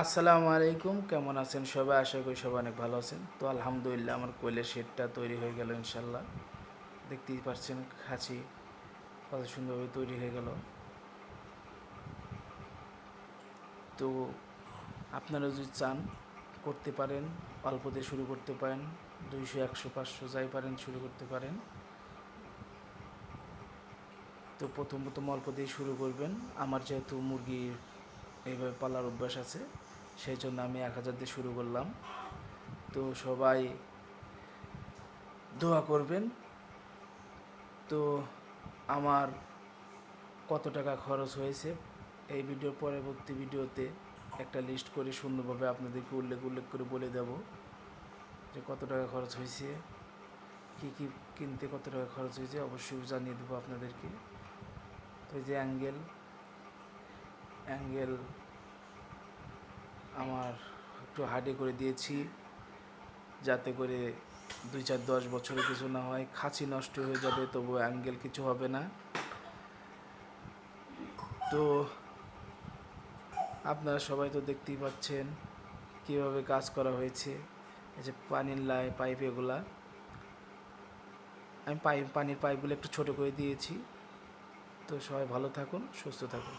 আসসালামু আলাইকুম, কেমন আছেন সবাই? আশা করি সবাই অনেক ভালো আছেন। তো আলহামদুলিল্লাহ আমার কোয়েলের শেডটা তৈরি হয়ে গেল ইনশাল্লাহ। দেখতেই পাচ্ছেন খাঁচি কত সুন্দরভাবে তৈরি হয়ে গেল। তো আপনারা যদি চান করতে পারেন, অল্প দিয়ে শুরু করতে পারেন, 200, 100, 500 যাই পারেন শুরু করতে পারেন। তো প্রথম প্রথম অল্প দিয়ে শুরু করবেন। আমার যেহেতু মুরগির এইভাবে পালার অভ্যাস আছে, সেই জন্য আমি 1000 দিয়ে শুরু করলাম। তো সবাই দোয়া করবেন। তো আমার কত টাকা খরচ হয়েছে এই ভিডিওর পরবর্তী ভিডিওতে একটা লিস্ট করে সুন্দরভাবে আপনাদেরকে উল্লেখ করে বলে দেব যে কত টাকা খরচ হয়েছে, কী কী কিনতে কত টাকা খরচ হয়েছে অবশ্যই জানিয়ে দেবো আপনাদেরকে। তো এই যে অ্যাঙ্গেল আমার একটু হার্ডে করে দিয়েছি, যাতে করে 2, 4, 10 বছরে কিছু না হয়। খাঁচি নষ্ট হয়ে যাবে তবু অ্যাঙ্গেল কিছু হবে না। তো আপনারা সবাই তো দেখতেই পাচ্ছেন কীভাবে কাজ করা হয়েছে। এই যে পানির পাইপ, এগুলা আমি পানির পাইপগুলো একটু ছোটো করে দিয়েছি। তো সবাই ভালো থাকুন, সুস্থ থাকুন।